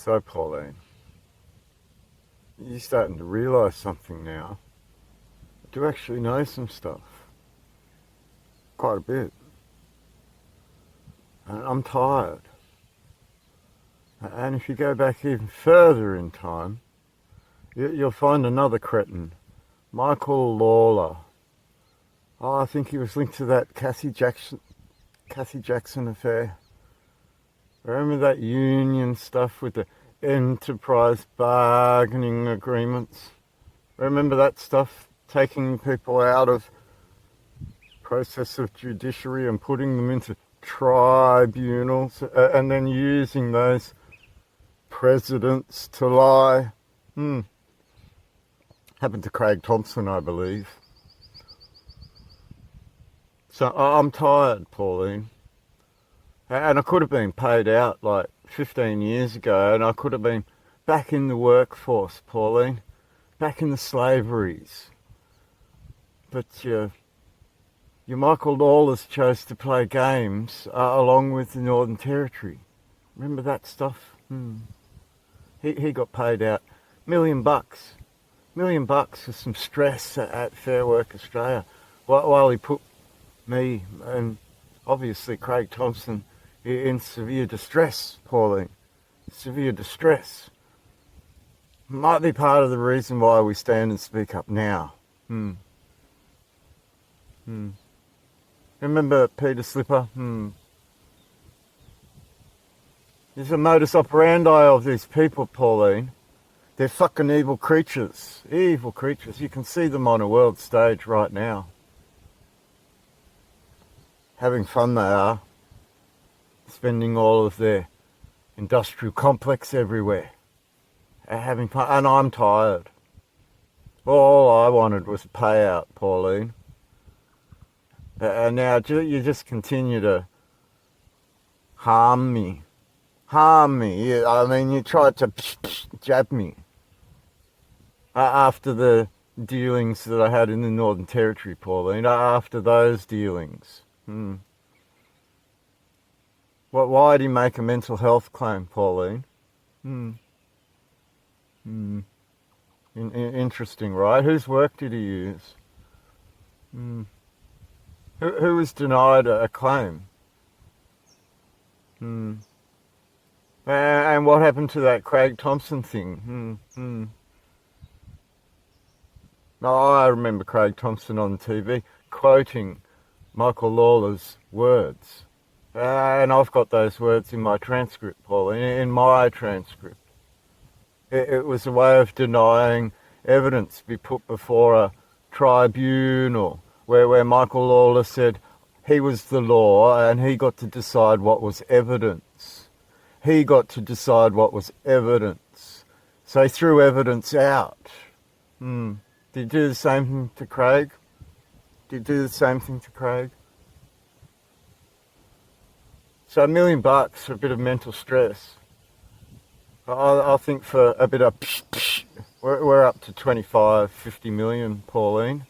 So, Pauline, you're starting to realise something now. I do actually know some stuff. Quite a bit. And I'm tired. And if you go back even further in time, you'll find another cretin, Michael Lawler. Oh, I think he was linked to that Cassie Jackson affair. Remember that union stuff with the enterprise bargaining agreements? Remember that stuff? Taking people out of process of judiciary and putting them into tribunals and then using those presidents to lie. Happened to Craig Thompson, I believe. So I'm tired, Pauline. And I could have been paid out like 15 years ago, and I could have been back in the workforce, Pauline. Back in the slaveries. But your Michael Lawless chose to play games along with the Northern Territory. Remember that stuff? He got paid out $1 million for some stress at Fair Work Australia while he put me and obviously Craig Thompson in severe distress, Pauline. Severe distress. Might be part of the reason why we stand and speak up now. Remember Peter Slipper? There's a modus operandi of these people, Pauline. They're fucking evil creatures. Evil creatures. You can see them on a world stage right now. Having fun they are. Spending all of their industrial complex everywhere. Having fun. And I'm tired. All I wanted was a payout, Pauline. And now you just continue to harm me. Harm me. I mean, you tried to jab me. After the dealings that I had in the Northern Territory, Pauline. After those dealings. Why did he make a mental health claim, Pauline? Interesting, right? Whose work did he use? Who was denied a claim? And what happened to that Craig Thompson thing? Oh, I remember Craig Thompson on TV quoting Michael Lawler's words. And I've got those words in my transcript, Paul, in my transcript. It was a way of denying evidence be put before a tribunal where Michael Lawler said he was the law and he got to decide what was evidence. He got to decide what was evidence. So he threw evidence out. Did you do the same thing to Craig? Did you do the same thing to Craig? So $1 million for a bit of mental stress. I think for a bit of we're up to 25, 50 million, Pauline.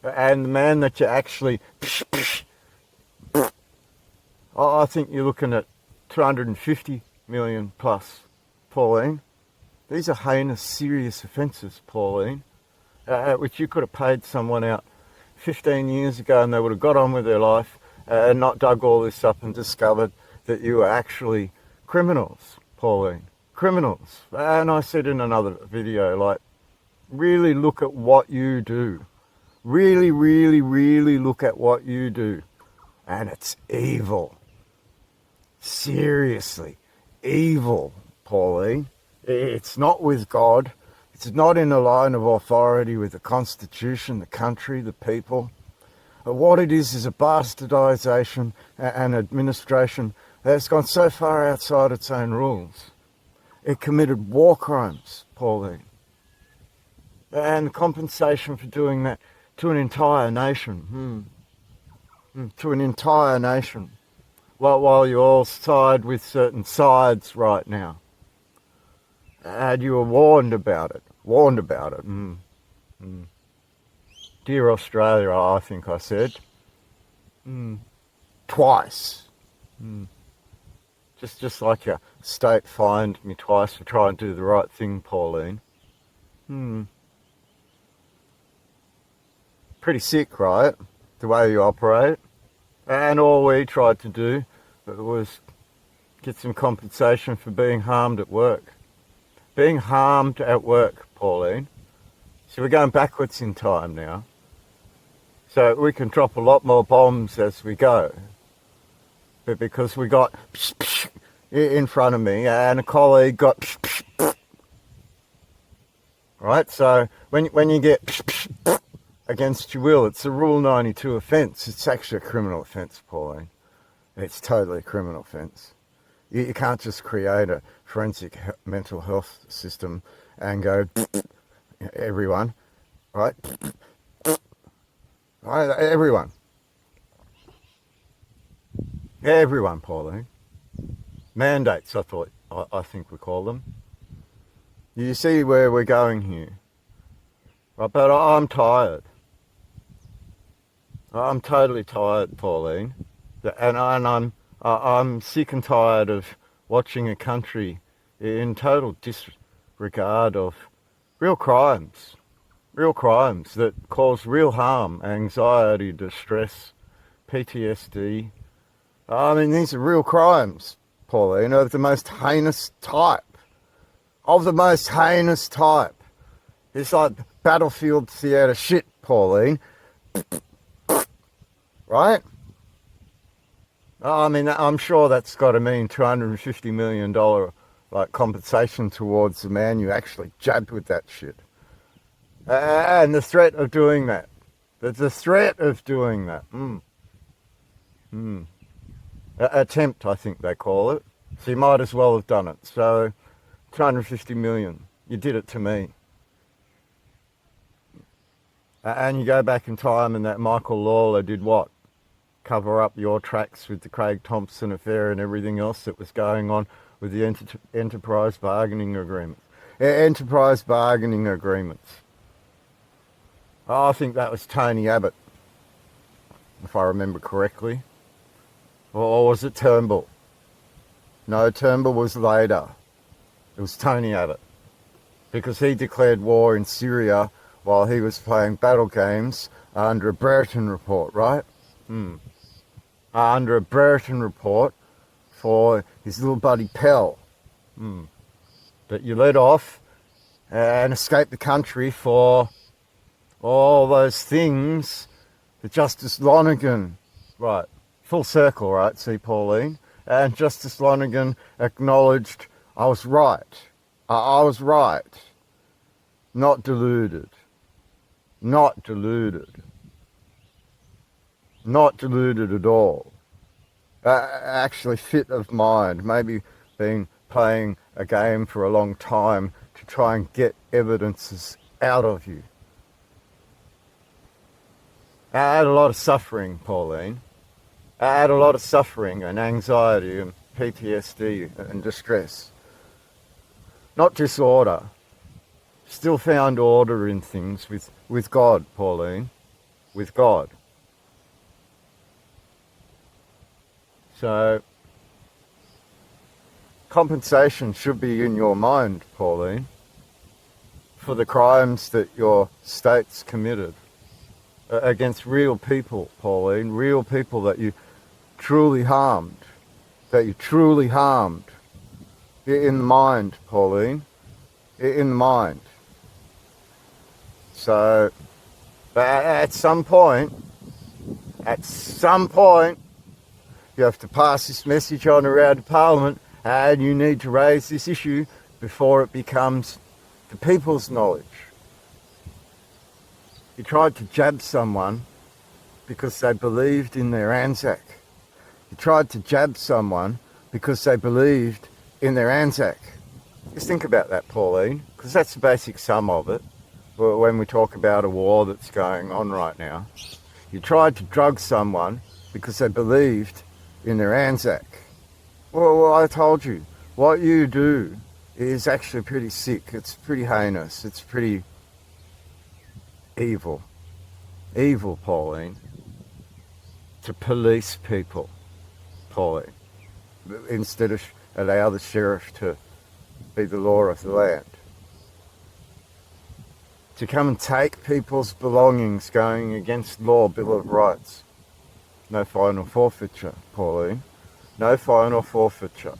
And the man that you actually I think you're looking at 250 million plus, Pauline. These are heinous, serious offences, Pauline, which you could have paid someone out 15 years ago and they would have got on with their life and not dug all this up and discovered that you were actually criminals, Pauline. Criminals. And I said in another video, like, really look at what you do. Really, really, really look at what you do. And it's evil. Seriously, evil, Pauline. It's not with God. It's not in a line of authority with the Constitution, the country, the people. What it is a bastardisation and administration that's gone so far outside its own rules. It committed war crimes, Pauline. And compensation for doing that to an entire nation. To an entire nation. While you all side with certain sides right now. And you were warned about it. Warned about it. Dear Australia, I think I said. Twice. Just like your state fined me twice for trying to do the right thing, Pauline. Pretty sick, right? The way you operate. And all we tried to do was get some compensation for being harmed at work. Being harmed at work, Pauline. So we're going backwards in time now. So we can drop a lot more bombs as we go. But because we got in front of me and a colleague got right? So when you get against your will, it's a Rule 92 offence. It's actually a criminal offence, Pauline. It's totally a criminal offence. You can't just create a forensic mental health system and go, everyone, right? Right, everyone. Everyone, Pauline. Mandates, I think we call them. You see where we're going here. Right, but I'm tired. I'm totally tired, Pauline. And I'm sick and tired of watching a country in total disregard of real crimes that cause real harm, anxiety, distress, PTSD. I mean, these are real crimes, Pauline, of the most heinous type. Of the most heinous type. It's like battlefield theatre shit, Pauline. Right? I mean, I'm sure that's got to mean $250 million like compensation towards the man you actually jabbed with that shit. And the threat of doing that. The threat of doing that. Attempt, I think they call it. So you might as well have done it. So, 250 million. You did it to me. And you go back in time and that Michael Lawler did what? Cover up your tracks with the Craig Thompson affair and everything else that was going on with the enterprise bargaining agreements. Enterprise bargaining agreements. I think that was Tony Abbott, if I remember correctly. Or was it Turnbull? No, Turnbull was later. It was Tony Abbott. Because he declared war in Syria while he was playing battle games under a Brereton report, right? Under a Brereton report for his little buddy Pell. That you let off and escaped the country for all those things that Justice Lonergan, right, full circle, right, see Pauline, and Justice Lonergan acknowledged I was right. I was right. Not deluded. Not deluded. Not deluded at all. Actually fit of mind, maybe been playing a game for a long time to try and get evidences out of you. I had a lot of suffering, Pauline. I had a lot of suffering and anxiety and PTSD and distress. Not disorder. Still found order in things with God, Pauline. With God. So, compensation should be in your mind, Pauline, for the crimes that your state's committed against real people, Pauline, real people that you truly harmed, in the mind, Pauline, in the mind. So, at some point, you have to pass this message on around to Parliament, and you need to raise this issue before it becomes the people's knowledge. You tried to jab someone because they believed in their Anzac. You tried to jab someone because they believed in their Anzac. Just think about that, Pauline, because that's the basic sum of it when we talk about a war that's going on right now. You tried to drug someone because they believed in their Anzac. Well, I told you, what you do is actually pretty sick. It's pretty heinous. It's pretty evil. Evil, Pauline. To police people, Pauline. Instead of allow the sheriff to be the law of the land. To come and take people's belongings going against law, Bill of Rights. No fine or forfeiture, Pauline. No fine or forfeiture.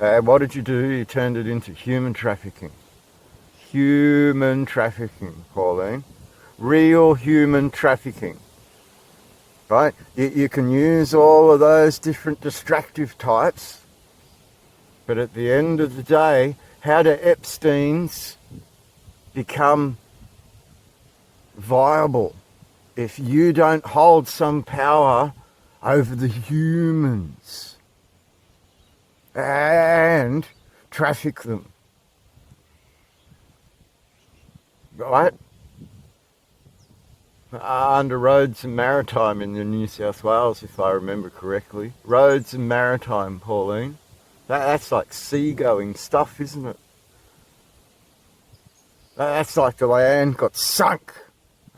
And what did you do? You turned it into human trafficking. Human trafficking, Pauline. Real human trafficking. Right? You can use all of those different distractive types, but at the end of the day, how do Epsteins become viable if you don't hold some power over the humans and traffic them? Right? Under Roads and Maritime in the New South Wales, if I remember correctly. Roads and Maritime, Pauline. That's like seagoing stuff, isn't it? That's like the land got sunk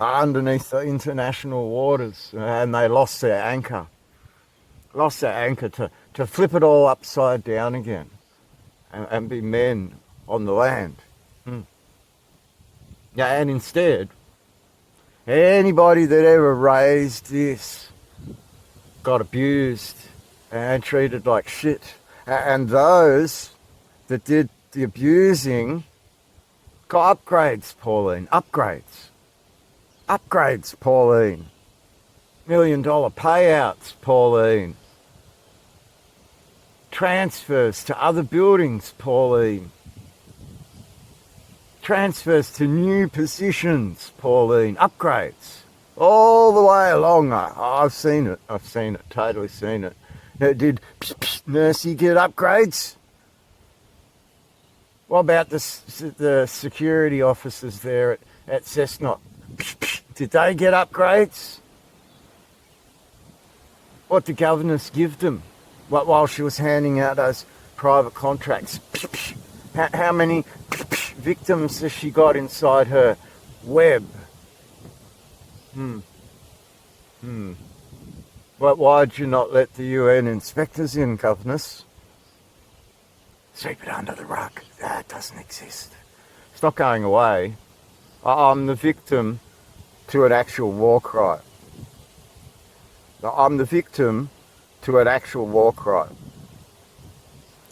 underneath the international waters and they lost their anchor. Lost their anchor to flip it all upside down again and be men on the land. Yeah, and instead, anybody that ever raised this got abused and treated like shit. And those that did the abusing got upgrades, Pauline. Upgrades. Upgrades, Pauline. $1 million payouts, Pauline. Transfers to other buildings, Pauline. Transfers to new positions, Pauline. Upgrades. All the way along. I've seen it. I've seen it. Totally seen it. Did Nursey get upgrades? What about the security officers there at Cessnock? Did they get upgrades? What did governors give them while she was handing out those private contracts? How many victims has she got inside her web? But why'd you not let the UN inspectors in, governors? Sweep it under the rug. That doesn't exist. It's not going away. I'm the victim to an actual war crime. I'm the victim to an actual war crime.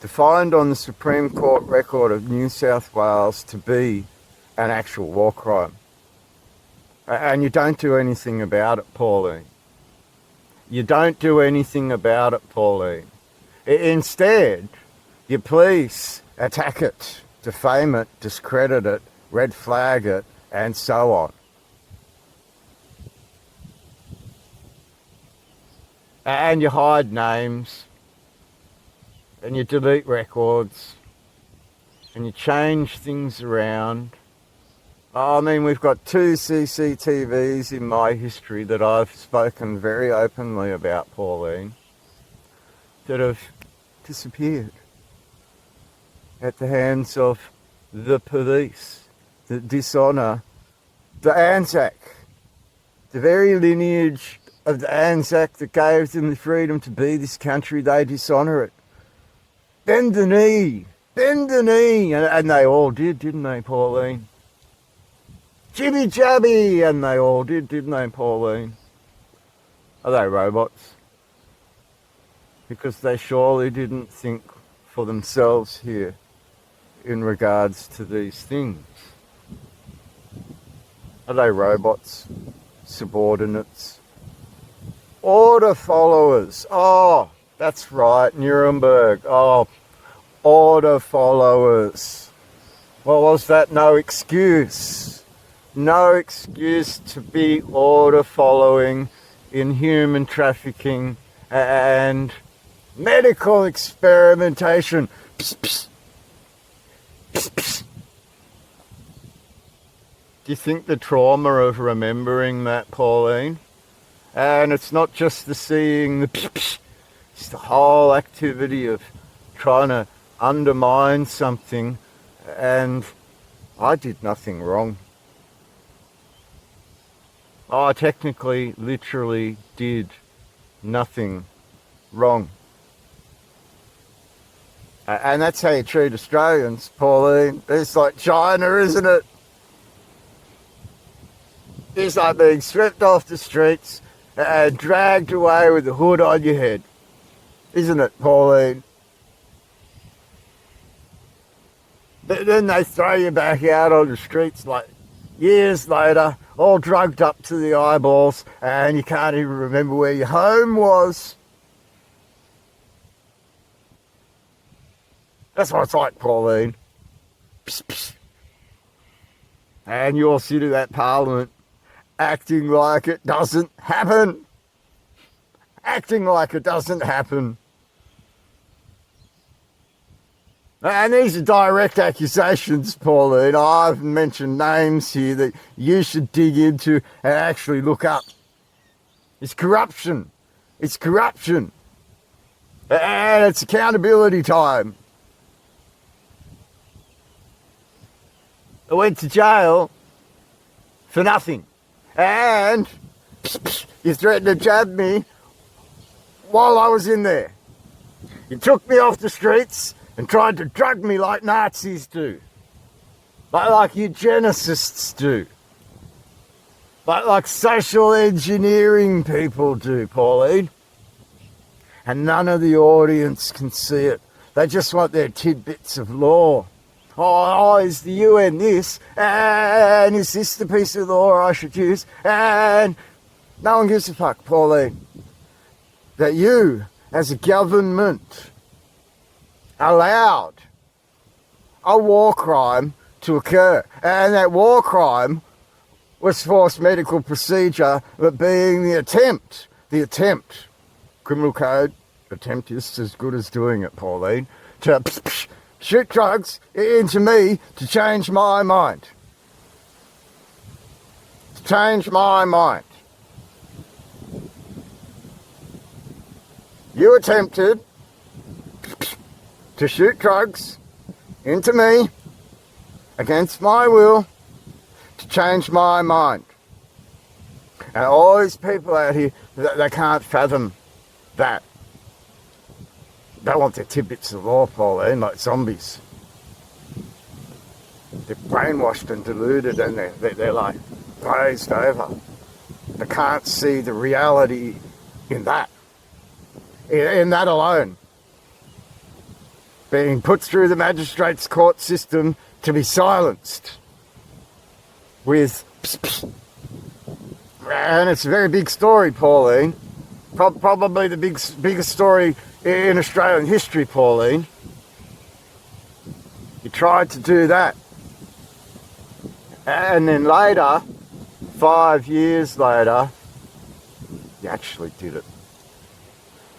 Defined on the Supreme Court record of New South Wales to be an actual war crime. And you don't do anything about it, Pauline. You don't do anything about it, Pauline. Instead, your police attack it, defame it, discredit it, red flag it, and so on. And you hide names, and you delete records, and you change things around. I mean, we've got 2 CCTVs in my history that I've spoken very openly about, Pauline, that have disappeared at the hands of the police that dishonour the Anzac, the very lineage of the Anzac that gave them the freedom to be this country. They dishonour it. Bend the knee, and they all did, didn't they, Pauline? Jibby jabby, and they all did, didn't they, Pauline? Are they robots? Because they surely didn't think for themselves here in regards to these things. Are they robots? Subordinates? Order followers? Oh, that's right, Nuremberg. Oh, order followers. What was that? No excuse. No excuse to be order following in human trafficking and medical experimentation. Psst, psst. Psst, psst. Do you think the trauma of remembering that, Pauline? And it's not just the seeing the psst, psst. It's the whole activity of trying to undermine something, and I did nothing wrong. I technically, literally did nothing wrong. And that's how you treat Australians, Pauline. It's like China, isn't it? It's like being swept off the streets and dragged away with the hood on your head. Isn't it, Pauline? Then they throw you back out on the streets like years later, all drugged up to the eyeballs, and you can't even remember where your home was. That's what it's like, Pauline. Psst, psst. And you'll sit in that parliament acting like it doesn't happen. Acting like it doesn't happen. And these are direct accusations, Pauline. I've mentioned names here that you should dig into and actually look up. It's corruption. It's corruption. And it's accountability time. I went to jail for nothing. And you threatened to jab me while I was in there. You took me off the streets and tried to drug me like Nazis do. Like eugenicists do. Like social engineering people do, Pauline. And none of the audience can see it. They just want their tidbits of law. Oh, is the UN this? And is this the piece of law I should use? And no one gives a fuck, Pauline. That you, as a government, allowed a war crime to occur. And that war crime was forced medical procedure, but being the attempt, criminal code, attempt is as good as doing it, Pauline, to shoot drugs into me to change my mind. To change my mind. You attempted to shoot drugs into me against my will to change my mind. And all these people out here, they can't fathom that. They want their tidbits of law, Pauline, like zombies. They're brainwashed and deluded, and they're like glazed over. They can't see the reality in that. In that alone. Being put through the magistrates' court system to be silenced with and it's a very big story, Pauline. Probably the biggest story in Australian history, Pauline. You tried to do that. And then later, 5 years later, you actually did it.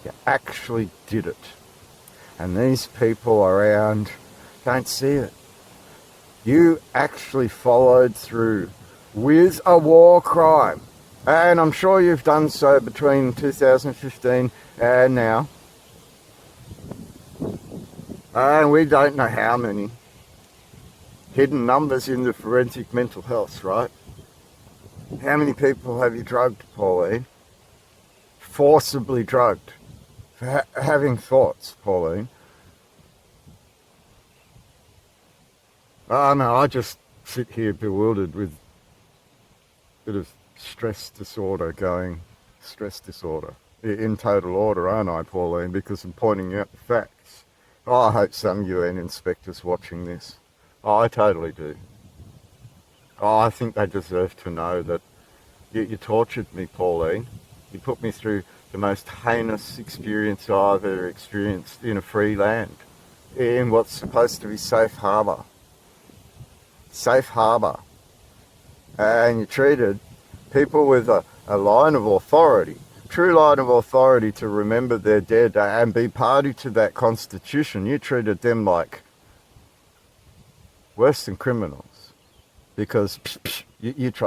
You actually did it. And these people around don't see it. You actually followed through with a war crime. And I'm sure you've done so between 2015 and now. And we don't know how many. Hidden numbers in the forensic mental health, right? How many people have you drugged, Pauline? Forcibly drugged. For having thoughts, Pauline. Oh no, I just sit here bewildered with a bit of stress disorder going. Stress disorder. In total order, aren't I, Pauline? Because I'm pointing out the facts. Oh, I hope some UN inspectors watching this. Oh, I totally do. Oh, I think they deserve to know that you tortured me, Pauline. You put me through the most heinous experience I've ever experienced in a free land. In what's supposed to be safe harbour. Safe harbour. And you treated people with a line of authority, true line of authority to remember their dead and be party to that constitution. You treated them like worse than criminals because you tried